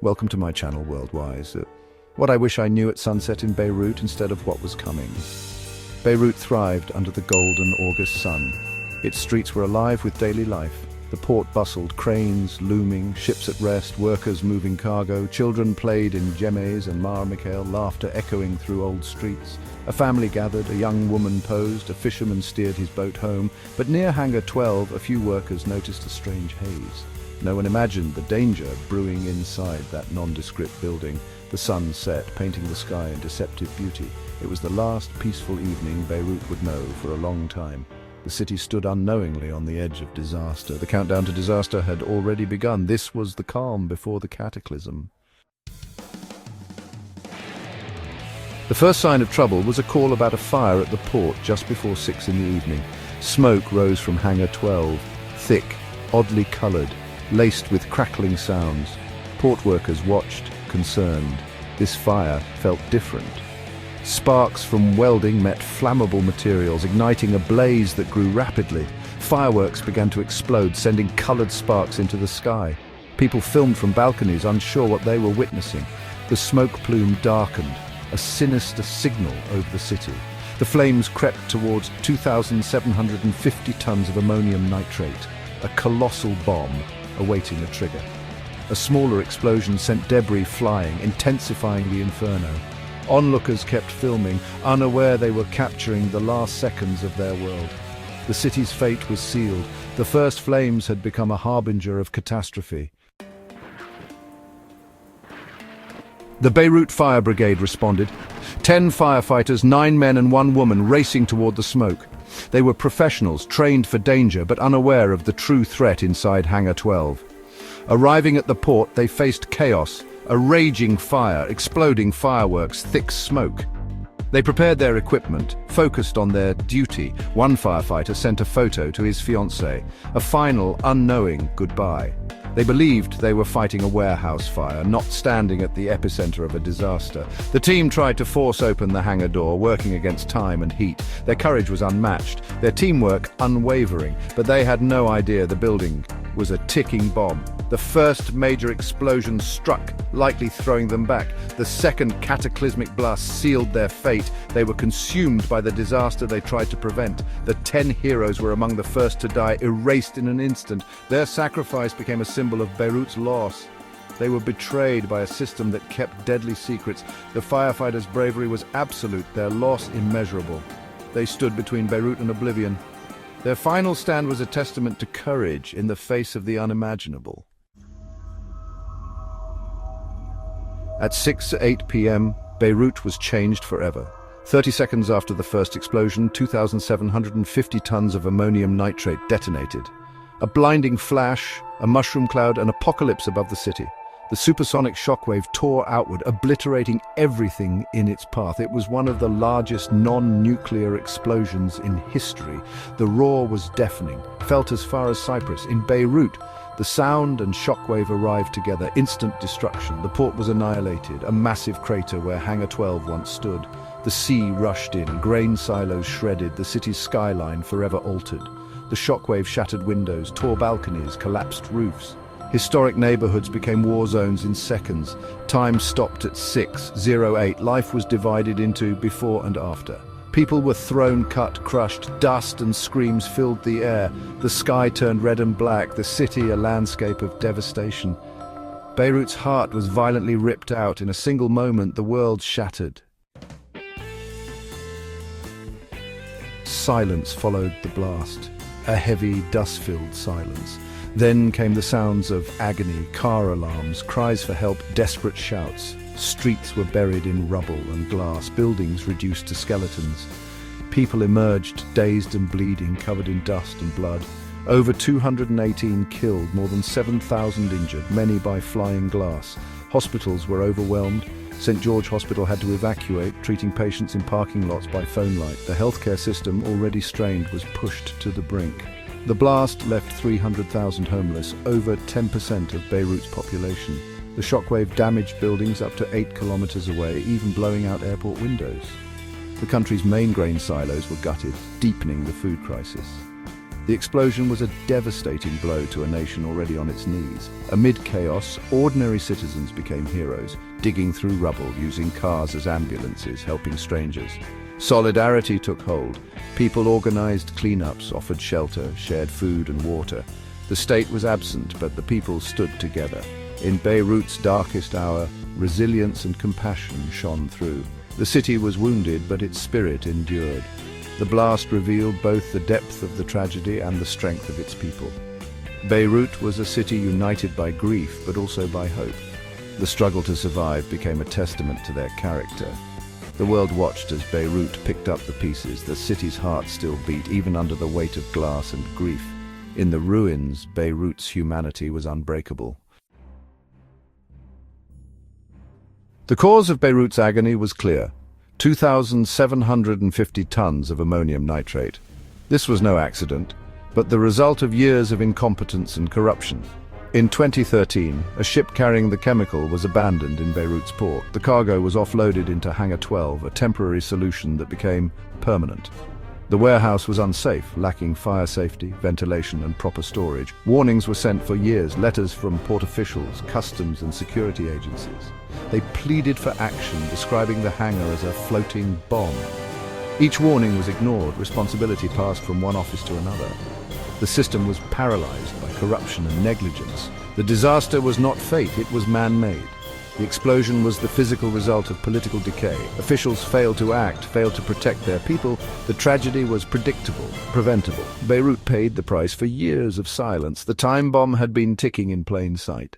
Welcome to my channel, Worldwise. What I wish I knew at sunset in Beirut instead of what was coming. Beirut thrived under the golden August sun. Its streets were alive with daily life. The port bustled, cranes looming, ships at rest, workers moving cargo, children played in Jemes and Mar Mikhail, laughter echoing through old streets. A family gathered, a young woman posed, a fisherman steered his boat home, but near Hangar 12 a few workers noticed a strange haze. No one imagined the danger brewing inside that nondescript building. The sun set, painting the sky in deceptive beauty. It was the last peaceful evening Beirut would know for a long time. The city stood unknowingly on the edge of disaster. The countdown to disaster had already begun. This was the calm before the cataclysm. The first sign of trouble was a call about a fire at the port just before 6 in the evening. Smoke rose from Hangar 12, thick, oddly coloured, laced with crackling sounds. Port workers watched, concerned. This fire felt different. Sparks from welding met flammable materials, igniting a blaze that grew rapidly. Fireworks began to explode, sending coloured sparks into the sky. People filmed from balconies, unsure what they were witnessing. The smoke plume darkened, a sinister signal over the city. The flames crept towards 2,750 tons of ammonium nitrate, a colossal bomb awaiting a trigger. A smaller explosion sent debris flying, intensifying the inferno. Onlookers kept filming, unaware they were capturing the last seconds of their world. The city's fate was sealed. The first flames had become a harbinger of catastrophe. The Beirut Fire Brigade responded. 10 firefighters, 9 men and 1 woman racing toward the smoke. They were professionals, trained for danger, but unaware of the true threat inside Hangar 12. Arriving at the port, they faced chaos. A raging fire, exploding fireworks, thick smoke. They prepared their equipment, focused on their duty. One firefighter sent a photo to his fiancée, a final, unknowing goodbye. They believed they were fighting a warehouse fire, not standing at the epicenter of a disaster. The team tried to force open the hangar door, working against time and heat. Their courage was unmatched, their teamwork unwavering, but they had no idea the building was a ticking bomb. The first major explosion struck, likely throwing them back. The second cataclysmic blast sealed their fate. They were consumed by the disaster they tried to prevent. The 10 heroes were among the first to die, erased in an instant. Their sacrifice became a symbol of Beirut's loss. They were betrayed by a system that kept deadly secrets. The firefighters' bravery was absolute, their loss immeasurable. They stood between Beirut and oblivion. Their final stand was a testament to courage in the face of the unimaginable. At 6:08 p.m., Beirut was changed forever. 30 seconds after the first explosion, 2,750 tons of ammonium nitrate detonated. A blinding flash, a mushroom cloud, an apocalypse above the city. The supersonic shockwave tore outward, obliterating everything in its path. It was one of the largest non-nuclear explosions in history. The roar was deafening, felt as far as Cyprus. In Beirut, the sound and shockwave arrived together, instant destruction. The port was annihilated, a massive crater where Hangar 12 once stood. The sea rushed in, grain silos shredded, the city's skyline forever altered. The shockwave shattered windows, tore balconies, collapsed roofs. Historic neighborhoods became war zones in seconds. Time stopped at 6:08. Life was divided into before and after. People were thrown, cut, crushed. Dust and screams filled the air. The sky turned red and black, the city a landscape of devastation. Beirut's heart was violently ripped out. In a single moment, the world shattered. Silence followed the blast, a heavy, dust-filled silence. Then came the sounds of agony, car alarms, cries for help, desperate shouts. Streets were buried in rubble and glass, buildings reduced to skeletons. People emerged, dazed and bleeding, covered in dust and blood. Over 218 killed, more than 7,000 injured, many by flying glass. Hospitals were overwhelmed. St. George Hospital had to evacuate, treating patients in parking lots by phone light. The healthcare system, already strained, was pushed to the brink. The blast left 300,000 homeless, over 10% of Beirut's population. The shockwave damaged buildings up to 8 kilometers away, even blowing out airport windows. The country's main grain silos were gutted, deepening the food crisis. The explosion was a devastating blow to a nation already on its knees. Amid chaos, ordinary citizens became heroes, digging through rubble, using cars as ambulances, helping strangers. Solidarity took hold. People organized cleanups, offered shelter, shared food and water. The state was absent, but the people stood together. In Beirut's darkest hour, resilience and compassion shone through. The city was wounded, but its spirit endured. The blast revealed both the depth of the tragedy and the strength of its people. Beirut was a city united by grief, but also by hope. The struggle to survive became a testament to their character. The world watched as Beirut picked up the pieces. The city's heart still beat, even under the weight of glass and grief. In the ruins, Beirut's humanity was unbreakable. The cause of Beirut's agony was clear: 2,750 tons of ammonium nitrate. This was no accident, but the result of years of incompetence and corruption. In 2013, a ship carrying the chemical was abandoned in Beirut's port. The cargo was offloaded into Hangar 12, a temporary solution that became permanent. The warehouse was unsafe, lacking fire safety, ventilation, and proper storage. Warnings were sent for years, letters from port officials, customs, and security agencies. They pleaded for action, describing the hangar as a floating bomb. Each warning was ignored, responsibility passed from one office to another. The system was paralyzed by corruption and negligence. The disaster was not fate, it was man-made. The explosion was the physical result of political decay. Officials failed to act, failed to protect their people. The tragedy was predictable, preventable. Beirut paid the price for years of silence. The time bomb had been ticking in plain sight.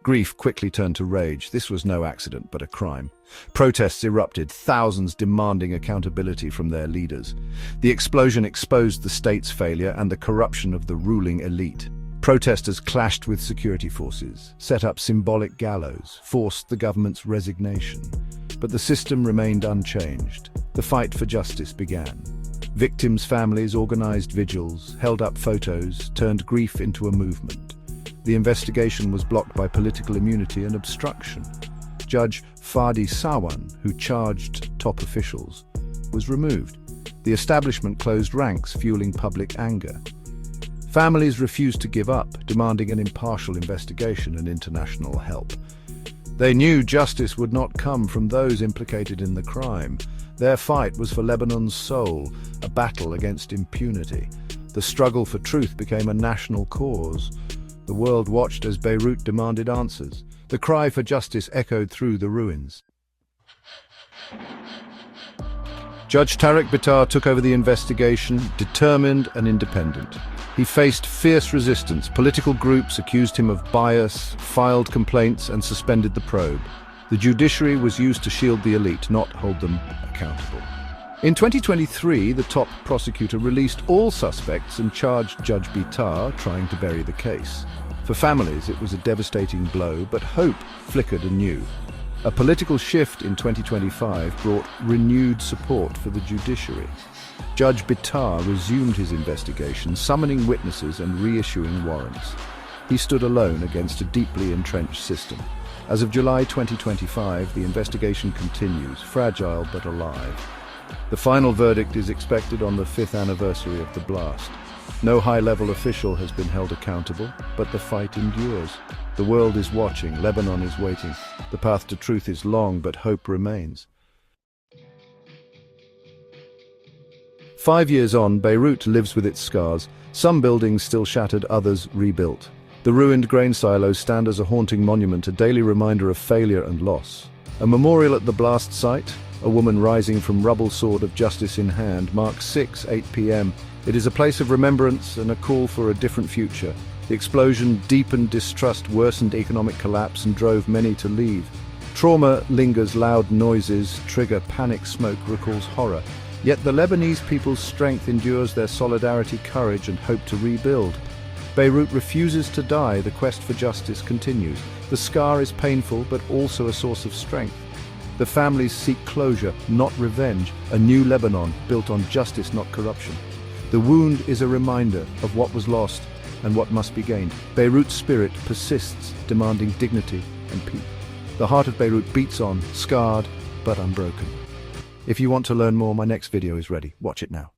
Grief quickly turned to rage. This was no accident, but a crime. Protests erupted, thousands demanding accountability from their leaders. The explosion exposed the state's failure and the corruption of the ruling elite. Protesters clashed with security forces, set up symbolic gallows, forced the government's resignation. But the system remained unchanged. The fight for justice began. Victims' families organized vigils, held up photos, turned grief into a movement. The investigation was blocked by political immunity and obstruction. Judge Fadi Sawan, who charged top officials, was removed. The establishment closed ranks, fueling public anger. Families refused to give up, demanding an impartial investigation and international help. They knew justice would not come from those implicated in the crime. Their fight was for Lebanon's soul, a battle against impunity. The struggle for truth became a national cause. The world watched as Beirut demanded answers. The cry for justice echoed through the ruins. Judge Tarek Bitar took over the investigation, determined and independent. He faced fierce resistance. Political groups accused him of bias, filed complaints, and suspended the probe. The judiciary was used to shield the elite, not hold them accountable. In 2023, the top prosecutor released all suspects and charged Judge Bitar, trying to bury the case. For families, it was a devastating blow, but hope flickered anew. A political shift in 2025 brought renewed support for the judiciary. Judge Bitar resumed his investigation, summoning witnesses and reissuing warrants. He stood alone against a deeply entrenched system. As of July 2025, the investigation continues, fragile but alive. The final verdict is expected on the 5th anniversary of the blast. No high-level official has been held accountable, but the fight endures. The world is watching, Lebanon is waiting. The path to truth is long, but hope remains. 5 years on, Beirut lives with its scars. Some buildings still shattered, others rebuilt. The ruined grain silos stand as a haunting monument, a daily reminder of failure and loss. A memorial at the blast site, a woman rising from rubble, sword of justice in hand, marks 8 p.m. It is a place of remembrance and a call for a different future. The explosion deepened distrust, worsened economic collapse, and drove many to leave. Trauma lingers, loud noises trigger panic, smoke recalls horror. Yet the Lebanese people's strength endures, their solidarity, courage, and hope to rebuild. Beirut refuses to die, the quest for justice continues. The scar is painful, but also a source of strength. The families seek closure, not revenge, a new Lebanon built on justice, not corruption. The wound is a reminder of what was lost and what must be gained. Beirut's spirit persists, demanding dignity and peace. The heart of Beirut beats on, scarred but unbroken. If you want to learn more, my next video is ready. Watch it now.